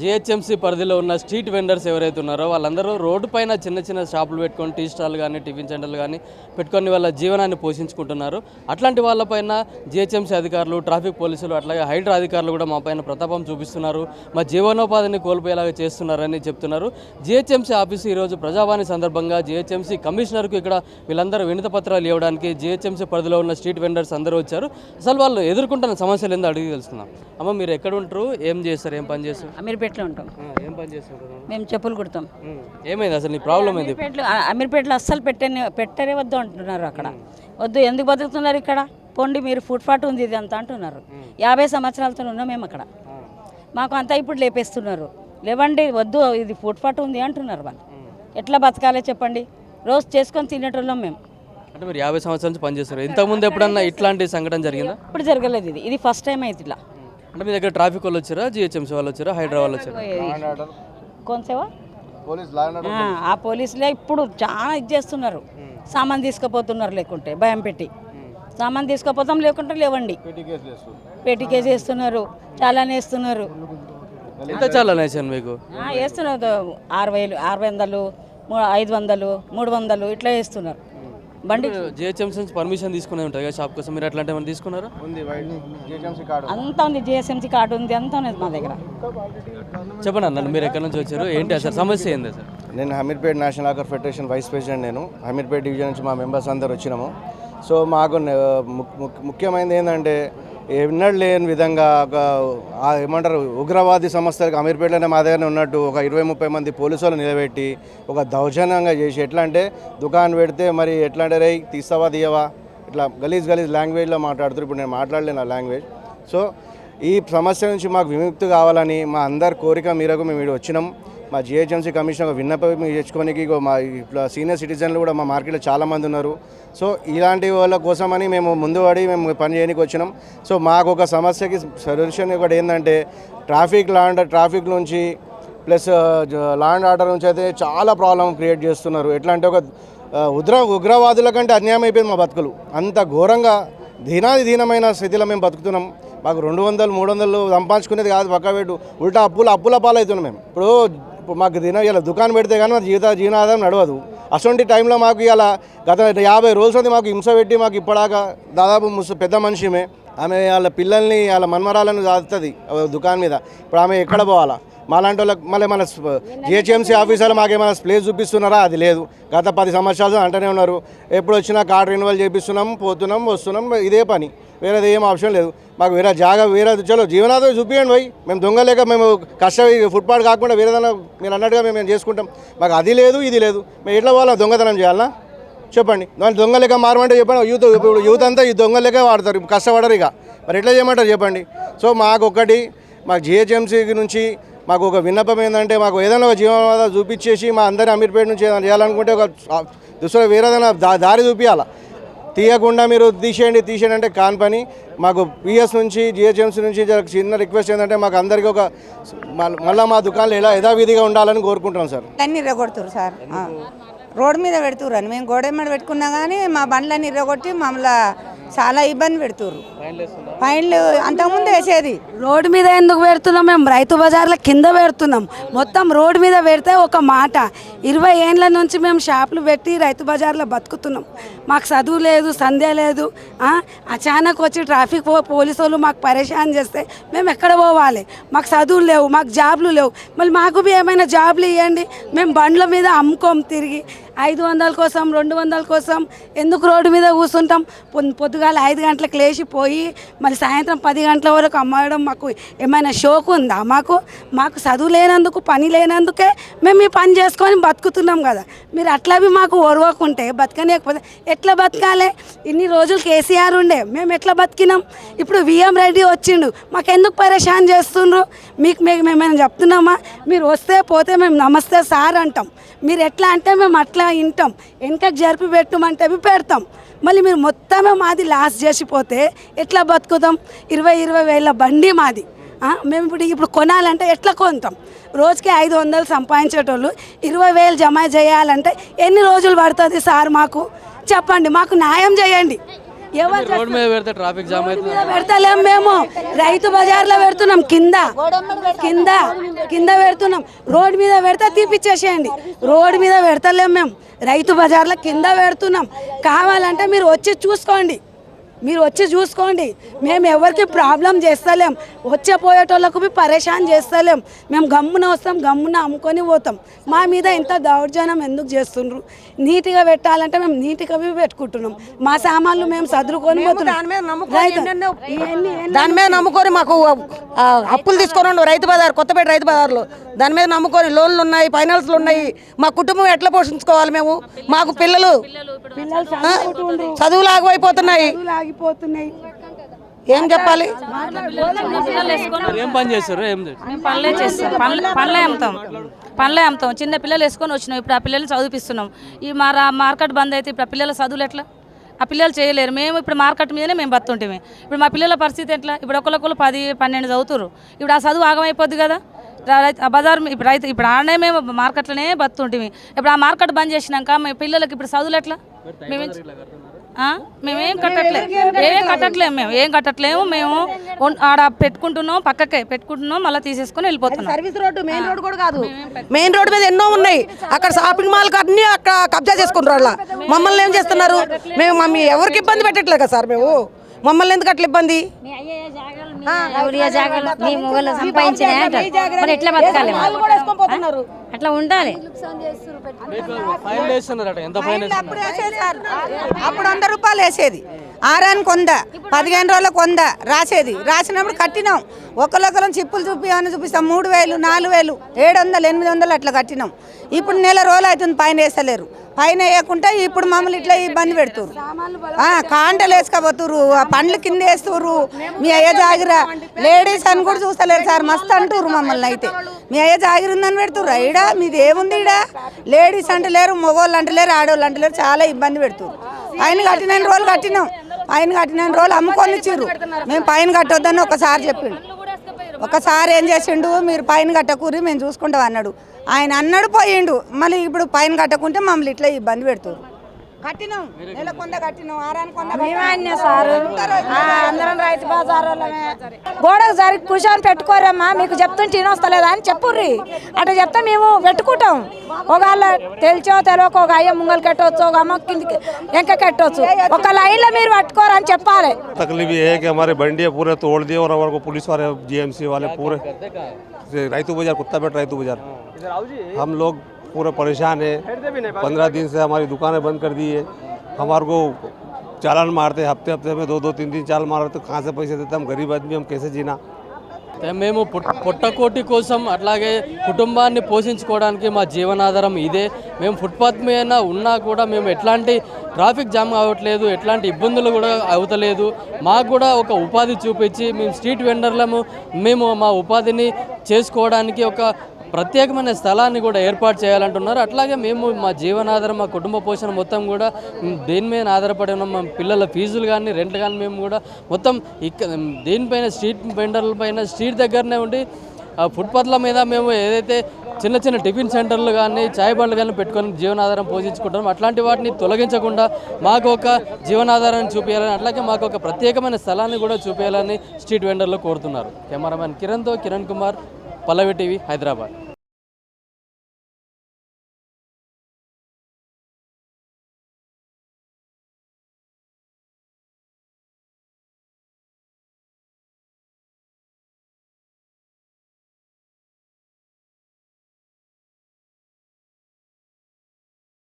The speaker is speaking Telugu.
జిహెచ్ఎంసీ పరిధిలో ఉన్న స్ట్రీట్ వెండర్స్ ఎవరైతే ఉన్నారో వాళ్ళందరూ రోడ్డు పైన చిన్న చిన్న షాపులు పెట్టుకొని టీ స్టాల్ కానీ టిఫిన్ సెంటర్లు కానీ పెట్టుకొని వాళ్ళ జీవనాన్ని పోషించుకుంటున్నారు. అట్లాంటి వాళ్ళపైన జిహెచ్ఎంసీ అధికారులు, ట్రాఫిక్ పోలీసులు, అట్లాగే హైడ్రా అధికారులు కూడా మా పైన ప్రతాపం చూపిస్తున్నారు, మా జీవనోపాధిని కోల్పోయేలాగా చేస్తున్నారని చెప్తున్నారు. జిహెచ్ఎంసీ ఆఫీసు ఈరోజు ప్రజావాణి సందర్భంగా జిహెచ్ఎంసీ కమిషనర్కు ఇక్కడ వీళ్ళందరూ వినతి పత్రాలు ఇవ్వడానికి జిహెచ్ఎంసీ పరిధిలో ఉన్న స్ట్రీట్ వెండర్స్ అందరూ వచ్చారు. అసలు వాళ్ళు ఎదుర్కొంటున్న సమస్యలు ఏందో అడిగి తెలుసుకుందాం. అమ్మ, మీరు ఎక్కడ ఉంటారు, ఏం చేస్తారు, ఏం పని చేస్తారు? అమీర్పేటలో ఉంటాం. ఏం పని చేస్తారు? మేము చెప్పులు కుడతాం. ఏమైంది అసలు నీ ప్రాబ్లం ఏంది? అమీర్పేటలో అస్సలు పెట్టనే వద్దు అంటున్నారు. అక్కడ వద్దు, ఎందుకు బతుకుతున్నారు ఇక్కడ? పొండి, మీరు ఫుట్పాత్ ఉంది ఇది అంతా అంటున్నారు. 50 సంవత్సరాలతో ఉన్నాం మేము అక్కడ. మాకు అంతా ఇప్పుడు లేపేస్తున్నారు. లేవండి, వద్దు, ఇది ఫుట్పాత్ ఉంది అంటున్నారు. వాళ్ళు ఎట్లా బతకాలో చెప్పండి? రోజు చేసుకొని తినేటోళ్ళం మేము. అంటే మీరు 50 సంవత్సరాల నుంచి పనిచేస్తారు. ఇంతకుముందు ఎప్పుడన్నా ఇట్లాంటి సంఘటన జరిగిందా? ఇప్పుడు జరగలేదు. ఇది ఫస్ట్ టైం అయితే ఇట్లా. అంటే మీ దగ్గర ట్రాఫిక్ వాళ్ళు వచ్చారా, జిహెచ్ఎంసీ వాళ్ళు వచ్చారా, హైడ్రా వాళ్ళు వచ్చారా? కొంతసేవా ఆ పోలీసులే ఇప్పుడు చాలా ఇది చేస్తున్నారు. సామాన్ తీసుకుపోతున్నారు, లేకుంటే భయం పెట్టి సామాన్ తీసుకుపోతాం, లేకుంటే లేవండి పెట్టి కేసు వేస్తున్నారు. చాలానే వేస్తున్నారు. ఎంత చాలా వేసాను మీకు? వేస్తున్నారు 6000, 600, 500, 300 ఇట్లా వేస్తున్నారు. బండి జిహెచ్ఎంసీ నుంచి పర్మిషన్ తీసుకునే ఉంటుంది కదా షాప్ కోసం, మీరు అట్లాంటి ఏమైనా తీసుకున్నారా? అంతా ఉంది, జిహెచ్ఎంసీ కార్డు ఉంది, అంతా ఉన్నది మా దగ్గర. చెప్పండి అన్న, మీరు ఎక్కడి నుంచి వచ్చారు, ఏంటి అసలు సమస్య ఏంది సార్? నేను Ameerpet national hawker federation vice president. నేను అమీర్పేట్ డివిజన్ నుంచి మా మెంబర్స్ అందరు వచ్చినాము. సో మాకు ముఖ్యమైనది ఏంటంటే, ఎన్నడూ లేని విధంగా ఒక ఏమంటారు ఉగ్రవాది సంస్థలకు అమీర్పేటలోనే మా దగ్గరనే ఉన్నట్టు ఒక 20-30 మంది పోలీసులు నిలబెట్టి ఒక దౌర్జన్యంగా చేసి, ఎట్లా అంటే దుకాణం పెడితే మరి ఎట్లా అంటే రే తీస్తావా తీయవా ఇట్లా గలీజ్ లాంగ్వేజ్లో మాట్లాడుతారు. ఇప్పుడు నేను మాట్లాడలేను ఆ లాంగ్వేజ్. సో ఈ సమస్య నుంచి మాకు విముక్తి కావాలని మా అందరి కోరిక మేరకు మేము ఇక్కడ వచ్చినాం. మా జిహెచ్ఎంసీ కమిషనర్ విన్నపం తెచ్చుకోనికి మా ఇట్లా సీనియర్ సిటిజన్లు కూడా మా మార్కెట్లో చాలామంది ఉన్నారు. సో ఇలాంటి వాళ్ళ కోసమని మేము ముందు పడి మేము పని చేయడానికి వచ్చినాం. సో మాకు ఒక సమస్యకి సొల్యూషన్ ఒకటి ఏంటంటే, ట్రాఫిక్ నుంచి ప్లస్ లా అండ్ ఆర్డర్ నుంచి అయితే చాలా ప్రాబ్లం క్రియేట్ చేస్తున్నారు. ఎట్లా అంటే ఒక ఉగ్రవాదుల కంటే అన్యాయం అయిపోయింది మా బతుకులు. అంత ఘోరంగా దీనమైన స్థితిలో మేము బతుకుతున్నాం. మాకు 200-300 సంపాదించుకునేది కాదు, పక్క పెట్టు ఉల్టా అప్పుల పాలవుతున్నాం మేము. ఇప్పుడు మాకు ఇలా దుకాణం పెడితే కానీ మాకు జీవనాధారం నడవదు. అటువంటి టైంలో మాకు ఇలా గత 50 రోజుల నుంచి మాకు హింస పెట్టి మాకు ఇప్పటిదాకా దాదాపు పెద్ద మనిషిమే, ఆమె వాళ్ళ పిల్లల్ని వాళ్ళ మన్మరాలను దాస్తుంది దుకాణం మీద. ఇప్పుడు ఆమె ఎక్కడ పోవాలా? మాలాంటి వాళ్ళకి మళ్ళీ మన జిహెచ్ఎంసీ ఆఫీసర్లు మాకేమైనా ప్లేస్ చూపిస్తున్నారా? అది లేదు. గత 10 సంవత్సరాలు అంటూనే ఉన్నారు. ఎప్పుడు వచ్చినా కార్డు రెన్యువల్ చేపిస్తున్నాం, పోతున్నాం, వస్తున్నాం, ఇదే పని, వేరేది ఏం ఆప్షన్ లేదు. మాకు వేరే చలో జీవనాధారం చూపించండి పోయి. మేము దొంగలేక మేము ఫుట్పాత్ కాకుండా వేరేదన్నా మీరు అన్నట్టుగా మేము చేసుకుంటాం. మాకు అది లేదు, ఇది లేదు. మేము ఎట్లా పోవాలా? దొంగతనం చేయాలన్నా చెప్పండి. దాని దొంగలేక మారమంటే చెప్పండి. యూత్ అంతా ఈ దొంగలేక వాడతారు, కష్టపడరు. ఇక మరి ఎట్లా చేయమంటారు చెప్పండి? సో మాకు జిహెచ్ఎంసీ నుంచి మాకు ఒక విన్నపం ఏంటంటే, మాకు ఏదైనా ఒక జీవనాధారం చూపించేసి మా అందరి అమీర్పేట నుంచి ఏదైనా చేయాలనుకుంటే ఒక వేరేదైనా దారి చూపించాలా. తీయకుండా మీరు తీసేయండి అంటే కాని పని. మాకు పిఎస్ నుంచి జిహెచ్ఎంసీ నుంచి చిన్న రిక్వెస్ట్ ఏంటంటే, మాకు అందరికీ మళ్ళీ మా దుకాణాలు యథావిధిగా ఉండాలని కోరుకుంటున్నాం సార్. అన్నీ ఇరగొడుతురు సార్, రోడ్డు మీద పెడుతురు అని. మేము గోడ మీద పెట్టుకున్నా కానీ మా బండ్లన్నీ ఇరగొట్టి మమ్మల్ని చాలా ఇబ్బంది పెడుతురు. ఫైన్లు అంతకుముందు వేసేది. రోడ్డు మీద ఎందుకు పెడుతున్నాం? మేము రైతు బజార్ల కింద పెడుతున్నాం. మొత్తం రోడ్డు మీద పెడితే ఒక మాట. 20 ఏళ్ళ నుంచి మేము షాపులు పెట్టి రైతు బజార్లో బతుకుతున్నాం. మాకు చదువు లేదు, సంధ్య లేదు. అచానక్ వచ్చి ట్రాఫిక్ పోలీసు వాళ్ళు మాకు పరేషాన్ చేస్తే మేము ఎక్కడ పోవాలి? మాకు చదువులు లేవు, మాకు జాబ్లు లేవు. మళ్ళీ మాకు ఏమైనా జాబ్లు ఇవ్వండి. మేము బండ్ల మీద అమ్ముకోం తిరిగి. 500 కోసం 200 కోసం ఎందుకు రోడ్డు మీద కూర్చుంటాం? పొద్దుగాల 5 గంటలకు లేచిపోయి మళ్ళీ సాయంత్రం 10 గంటల వరకు అమ్మడం మాకు ఏమైనా షోకు ఉందా? మాకు చదువు లేనందుకు, పని లేనందుకే మేము ఈ పని చేసుకొని బతుకుతున్నాం కదా. మీరు అట్లా మాకు ఓర్వకుంటే బతకలేకపోతే ఎట్లా బతకాలి? ఇన్ని రోజులు కేసీఆర్ ఉండే, మేము ఎట్లా బతికినాం? ఇప్పుడు విఎం రెడ్డి వచ్చిండు, మాకెందుకు పరేషాన్ చేస్తుండ్రు? మేము ఏమైనా చెప్తున్నామా? మీరు వస్తే పోతే మేము నమస్తే సార్ అంటాం. మీరు ఎట్లా అంటే మేము అట్లా వింటాం. వెనకకి జరిపి పెట్టమంటే పెడతాం. మళ్ళీ మీరు మొత్తమే మాది లాస్ చేసిపోతే ఎట్లా బతుకుతాం? 20 వేల బండి మాది. మేము ఇప్పుడు కొనాలంటే ఎట్లా కొంటాం? రోజుకి 500 సంపాదించేటోళ్ళు 20,000 జమ చేయాలంటే ఎన్ని రోజులు పడుతుంది సార్? మాకు చెప్పండి, మాకు న్యాయం చేయండి. ఎవరు రోడ్ మీద పెడితే ట్రాఫిక్ జామ్ అవుతుంది. మీద పెడతలేం మేము, రైతు బజార్లో పెడుతున్నాం, కింద కింద కింద పెడుతున్నాం. రోడ్ మీద పెడితే తీపిచ్చేసేయండి, రోడ్ మీద పెడతలేం మేము, రైతు బజార్లో కింద పెడుతున్నాం. కావాలంటే మీరు వచ్చి చూసుకోండి, మీరు వచ్చి చూసుకోండి. మేము ఎవరికి ప్రాబ్లం చేస్తలేం, వచ్చే పోయేటోళ్ళకు పరేషాన్ చేస్తలేం. మేము గమ్మున వస్తాం, గమ్మున అమ్ముకొని పోతాం. మా మీద ఇంత దౌర్జన్యం ఎందుకు చేస్తుండ్రు? నీట్గా పెట్టాలంటే మేము నీట్గా పెట్టుకుంటున్నాం. మా సామాన్లు మేము సదురుకొని పోతున్నాం. దాని మీద నమ్ముకొని మాకు అప్పులు తీసుకొని రైతు బజార్, కొత్తపేట రైతు బజార్లో దాని మీద నమ్ముకొని లోన్లు ఉన్నాయి, ఫైనాన్స్లు ఉన్నాయి. మా కుటుంబం ఎట్లా పోషించుకోవాలి మేము? మాకు పిల్లలు చదువులు ఆగిపోతున్నాయి. ఏం చెప్పాలి? ఏం పని చేస్తారు? ఏం మేము పనులే చేస్తాం, పనులే అమ్ముతాం. చిన్న పిల్లలు వేసుకొని వచ్చినాం, ఇప్పుడు ఆ పిల్లల్ని చదివిస్తున్నాం. ఈ మార్కెట్ బంద్ అయితే ఇప్పుడు ఆ పిల్లల చదువులు ఎట్లా? ఆ పిల్లలు చేయలేరు. మేము ఇప్పుడు మార్కెట్ మీదనే మేము బతుంటామే. ఇప్పుడు మా పిల్లల పరిస్థితి ఎట్లా? ఇప్పుడు ఒకళ్ళు 10-12 చదువుతారు. ఇప్పుడు ఆ చదువు ఆగమైపోద్ది కదా. ఆ బజార్ ఇప్పుడు రైతు ఇప్పుడు ఆడనే మేము మార్కెట్లోనే బతుంటిమి. ఇప్పుడు ఆ మార్కెట్ బంద్ చేసినాక మీ పిల్లలకి ఇప్పుడు చదువులు ఎట్లా? మేమేం కట్టట్లేము. మేము ఆడ పెట్టుకుంటున్నాం, పక్కకే పెట్టుకుంటున్నాం, మళ్ళీ తీసేసుకొని వెళ్ళిపోతున్నాం. సర్వీస్ రోడ్డు, మెయిన్ రోడ్ కూడా కాదు, మెయిన్ రోడ్ మీద ఎన్నో ఉన్నాయి. అక్కడ షాపింగ్ మాల్ అన్ని అక్కడ కబ్జా చేసుకుంటారు. అలా మమ్మల్ని ఏం చేస్తున్నారు? మేము ఎవరికి ఇబ్బంది పెట్టట్లేదు కదా సార్. మేము మమ్మల్ని ఎందుకు అట్లా ఇబ్బంది? ఎట్లా బతకాలి? అట్లా ఉండాలి. ఫైన్ వేస్తున్నారట. ఎంత ఫైన్ అప్పుడు 100 రూపాయలు వేసేది, 6 100, 15 రోజులకు 100 రాసేది. రాసినప్పుడు కట్టినాం. ఒకళ్ళొకరం చిప్పులు చూపి చూపిస్తాం. 3000, 4000, 700, 800 అట్లా కట్టినాం. ఇప్పుడు నెల రోజులు అవుతుంది పైన వేస్తలేరు. పైన వేయకుంటే ఇప్పుడు మమ్మల్ని ఇట్లా ఇబ్బంది పెడుతురు. కాంటలు వేసుకోబోతురు, పండ్లు కింద వేస్తురు. మీ అయ్య జాగిరా లేడీస్ అని కూడా చూస్తలేరు సార్, మస్తు అంటురు మమ్మల్ని. అయితే మీ అయ్య జాగిరిందని పెడుతురు. ఈడ మీది ఏముంది? ఈడ లేడీస్ అంటలేరు, మగవాళ్ళు అంటలేరు, ఆడవాళ్ళు అంటలేరు. చాలా ఇబ్బంది పెడుతురు. పైన కట్టిన రోజులు కట్టినాం, పైన కట్టిన రోజులు అమ్ముకొని ఇచ్చిర్రు. మేము పైన కట్టొద్దని ఒకసారి చెప్పిండు. ఒకసారి ఏం చేసిండు, మీరు పైన కట్టకూరి మేము చూసుకుంటాం అన్నాడు. ఆయన అన్నాడు, పోయిండు. మళ్ళీ ఇప్పుడు పైన కట్టకుంటే మమ్మల్ని ఇట్లా ఇబ్బంది పెడుతురు. కట్టినాం, నెల కొంద కట్టినాం, 6 అందరం రైతు బజార్ గోడకు సరి కూర్చొని పెట్టుకోరమ్మా, మీకు చెప్తుంటే తినొస్తలేదా అని చెప్పుర్రి. అట్లా చెప్తే మేము పెట్టుకుంటాం. ఒకవేళ తెలిచో తెలియక ఒక అయ్య ముంగలు కట్టవచ్చు, ఒక అమ్మ కిందికి వెంక కట్టవచ్చు. ఒక లైన్లో మీరు పట్టుకోరని చెప్పాలి. तकलीफ ये है कि हमारे बंडिया पूरे तोड़ दिए और हमारे को पुलिस वाले जीएमसी वाले पूरे रायतू बाजार, कुत्तापेट रायतू बाजार, हम लोग पूरे परेशान है। 15 दिन से हमारी दुकानें बंद कर दी है। हमारे को चालान मारते, हफ्ते में 2-2, 3-3 चालान मारते, तो कहाँ से पैसे देते? हम गरीब आदमी, हम कैसे जीना? మేము పొట్టకోటి కోసం అట్లాగే కుటుంబాన్ని పోషించుకోవడానికి మా జీవనాధారం ఇదే. మేము ఫుట్పాత్ మీద ఉన్నా కూడా మేము ఎట్లాంటి ట్రాఫిక్ జామ్ అవ్వట్లేదు, ఎట్లాంటి ఇబ్బందులు కూడా అవుతలేదు. మాకు కూడా ఒక ఉపాధి చూపించి మేము స్ట్రీట్ వెండర్లము, మేము మా ఉపాధిని చేసుకోవడానికి ఒక ప్రత్యేకమైన స్థలాన్ని కూడా ఏర్పాటు చేయాలంటున్నారు. అట్లాగే మేము మా జీవనాధారం, మా కుటుంబ పోషణ మొత్తం కూడా దేని మీద ఆధారపడి ఉన్నాం. మా పిల్లల ఫీజులు కానీ, రెంట్ కానీ మేము కూడా మొత్తం దేనిపైన స్ట్రీట్ వెండర్ల పైన స్ట్రీట్ దగ్గరనే ఉండి ఫుట్పాత్ల మీద మేము ఏదైతే చిన్న చిన్న టిఫిన్ సెంటర్లు కానీ, చాయ్ బండ్లు కానీ పెట్టుకొని జీవనాధారం పోషించుకుంటాం. అట్లాంటి వాటిని తొలగించకుండా మాకు ఒక జీవనాధారాన్ని చూపించాలని, అట్లాగే మాకు ఒక ప్రత్యేకమైన స్థలాన్ని కూడా చూపించాలని స్ట్రీట్ వెండర్లు కోరుతున్నారు. కెమెరామెన్ కిరణ్తో కిరణ్ కుమార్, పల్లవి టీవీ, హైదరాబాద్.